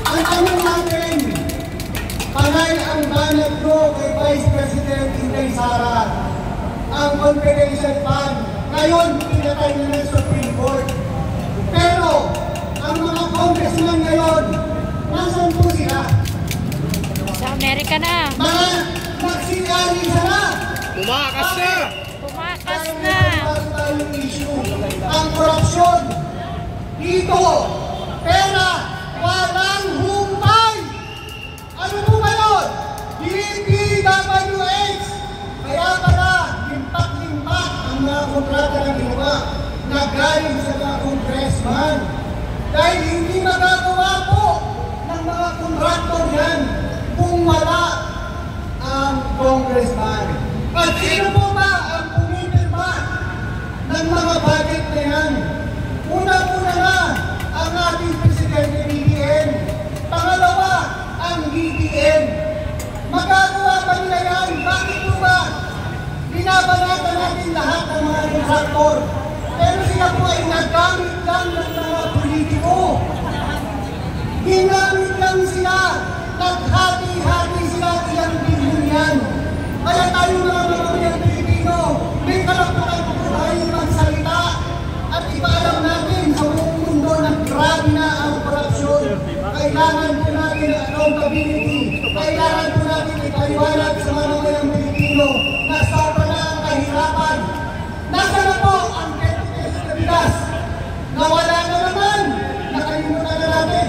Ang tanong natin, panay ang banat mo kay Vice President Inday Sara. Ang confidential fund, ngayon pinatay na ng Supreme Court. Pero, ang mga congressman ngayon, nasan po sila? Sa Amerika na. Mga nagsinyari sana. Tumakas na! Tumakas na. Ang issue, ang korupsyon. Dito, pera, walang humpay. Ano po ba yun? DPWH. Kaya pala, limpak-limpak ang mga kontrata na ginawa na galing sa mga congressman. Dahil hindi magagawa po ng mga kontraktor yan kung wala ang congressman. At sino po ba ang pumipirma ng mga budget na yan? Una-una na ang ating Presidente BBM. Pangalawa, ang BBM. Magagawa ba nila yan? Bakit po ba? Binabanatan natin lahat ng mga kontraktor. Pero sila po ay nagamit lang ng mga politiko. Ginamit lang sila. Naghati-hati sila ilang bilyon yan. Kaya tayo mga mamamayang Pilipino, may karapatan po tayo magsalita at ipaalam natin sa buong mundo na grabe na ang korupsyon. Kailangan po natin ang accountability. Kailangan po natin ipaliwanag sa mga mamamayang Pilipino na sobra na ang kahirapan. Nasa na po ang Pilipinas? Nawala na naman. Nakalimutan na natin.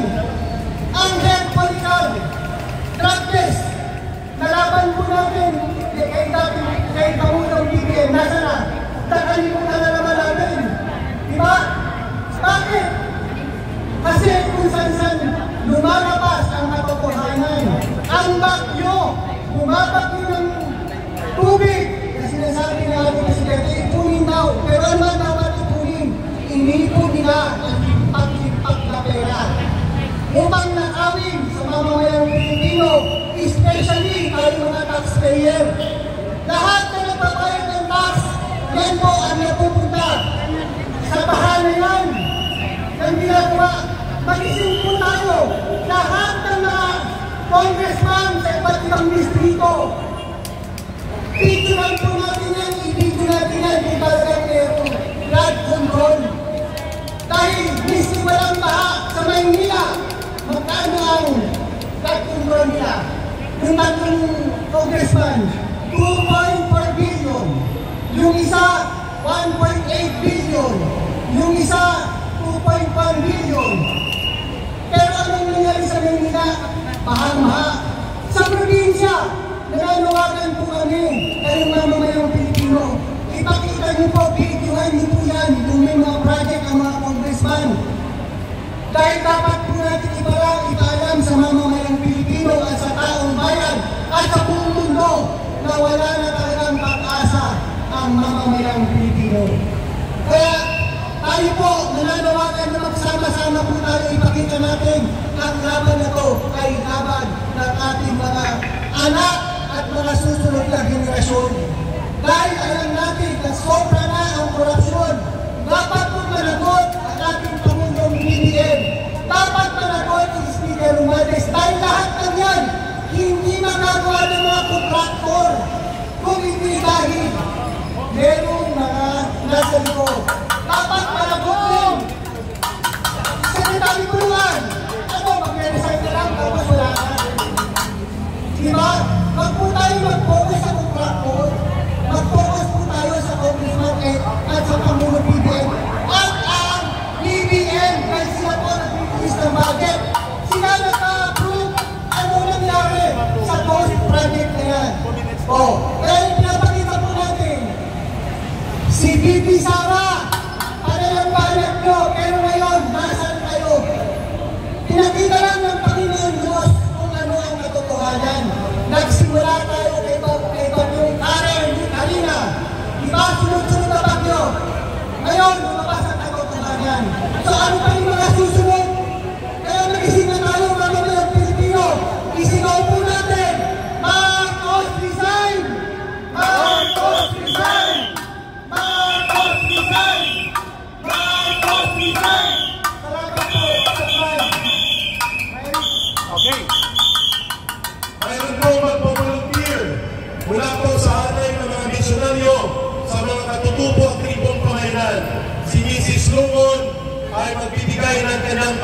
Ang health political drug test. Nalaban po natin kay Pangulong BBM. Nasa na? Nakalimutan na naman natin. Diba? Bakit? Kasi kung saan lumalabas ang katotohanan. Ang bagyo, bumabagyo ng tubig. Kasi sinasabi na ating Presidente, ipunin daw. Pero ano man dapat ipunin? Inipon nila ang limpak-limpak na pera. Upang nakawin sa mamamayang Pilipino, especially tayo mga taxpayer. Lahat na nagpabayad ng tax, yan po ang napupunta sa bahana yan. Ang ginagawa, mag-isip po tayo, lahat ng mga congressman sa iba't ibang distrito, picturean po natin yan, i-video natin yan, kung talagang mayroong flood control. Dahil mismo walang baha sa Maynila, magkano ang flood control nila? Yung tatlong congressman, 2.4 billion. Yung isa, 1.8 billion. Yung isa, 2.1 billion. Pero anong nangyari sa Maynila? Bahang-baha. Sa probinsya, nananawagan po kami, kayong mamamayang Pilipino. Ipakita niyo po, videohan niyo po yan, kung may mga project ang mga congressman. Dahil dapat po natin ipaalam sa mamamayang Pilipino at sa taong bayan at sa buong mundo na wala na talagang pag-asa ang mamamayang Pilipino. Kaya tayo po, nananawagan na magsama-sama po tayo, ipakita natin ang laban na to ay laban ng ating mga anak at mga susunod na henerasyon. Dahil alam natin na sobra na ang korupsyon, dapat po managot ang ating Pangulong BBM. Dapat managot ang Speaker Romualdez. Dahil lahat ng yan, hindi magagawa ng mga kontraktor. Kung hindi dahil merong mga nasa likod. Dapat managot din. Secretary Puluan, ano, mag-resign na lang, tapos wala ka. Diba? Wag po tayo mag-focus sa kontraktor. Mag-focus po tayo sa congressman at sa Pangulong BBM. At ang BBM, dahil sila po nag-release ng budget, sila naka-approve. Ano nangyari sa ghost project na yan? Kaya pinapakita po natin, si BP Sara, ano yung banat nyo? Pero ngayon, nasan kayo? Pinakita lang ng Panginoon Diyos kung ano ang katotohanan.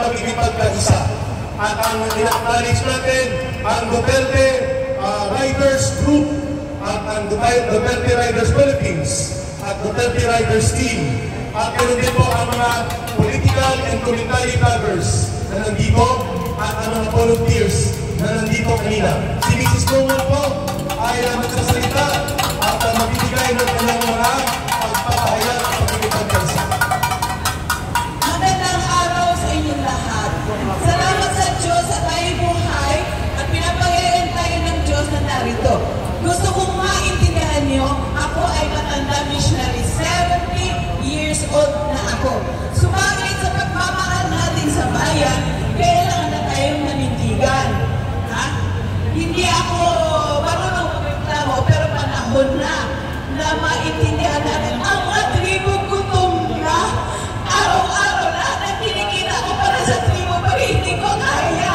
pagiging pagkaisa. At ang in-acknowledge natin, ang Duterte Riders Group at ang Duterte Riders Philippines at Duterte Riders Team. At ganoon din po ang mga political and community vloggers na nandito at ang mga volunteers na nandito kanina. Si Mrs. Coleman po ay magsasalita at magbibigay ng kanyang mga pagpapahayag at pagkikipagkansa. Magandang araw sa inyong lahat. Salamat sa Diyos at tayo buhay at pinapagayon tayo ng Diyos na narito. Gusto kong maintindihan niyo, ako ay matanda missionary, 70 years old na ako. Subalit sa pagmamahal natin sa bayan, kailangan na tayong nanindigan. Hindi ako marunong magreklamo, pero panahon na maintindihan natin ang mga tribong gutom na araw-araw na kinikita ko para sa tribo, pero hindi ko kaya.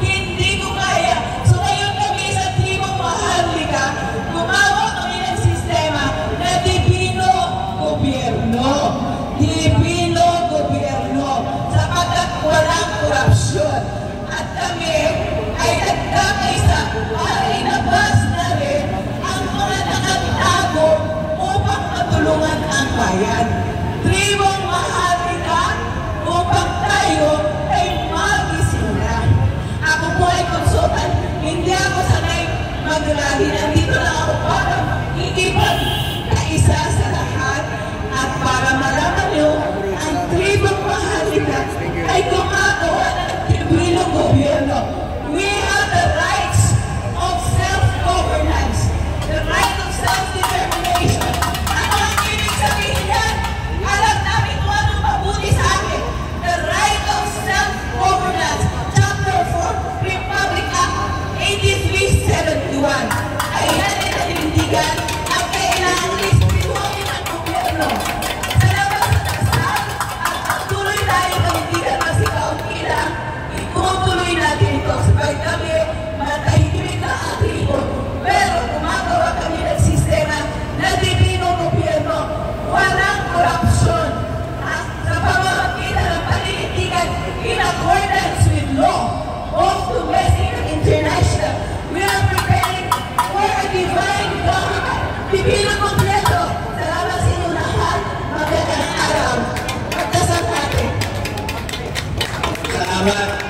Hindi ko kaya. So ngayon kami sa tribong Maharlika, gumawa kami ng sistema na divino gobyerno. Divino gobyerno. Sapagkat walang korupsyon. At kami ay nagkakaisa para inabas na rin ang mga nakatago upang matulungan ang bayan. Tribong Maharlika upang tayo ay magising na. Ako po ay consultant. Hindi ako sanay maglagi. Nandito lang ako para ikipagkaisa sa lahat at para malaman nyo ang Tribong Maharlika ay gumagawa ng divino gobyerno. We have the rights of self-governance, the right of self-determination. Ano ang ibig sabihin yan? Alam namin kung anong mabuti sa akin. The right of self-governance, Chapter 4, Republic Act 8371. Ayan ay nanindigan ang kailangan espiritualin ng gobyerno. Salamat sa dasal at tuloy tayo nanindigan kasi kaunti-lang. Itutuloy natin ito sabay kami matahimik na atribo. Pero gumagawa kami ng sistema na divino gobyerno. Walang korupsyon. Sa pamamagitan ng paninindigan in accordance with law, both domestic and international, we are preparing for a divine government. Divino gobyerno. Salamat sa inyo lahat. Magandang araw. Magdasal natin. Salamat.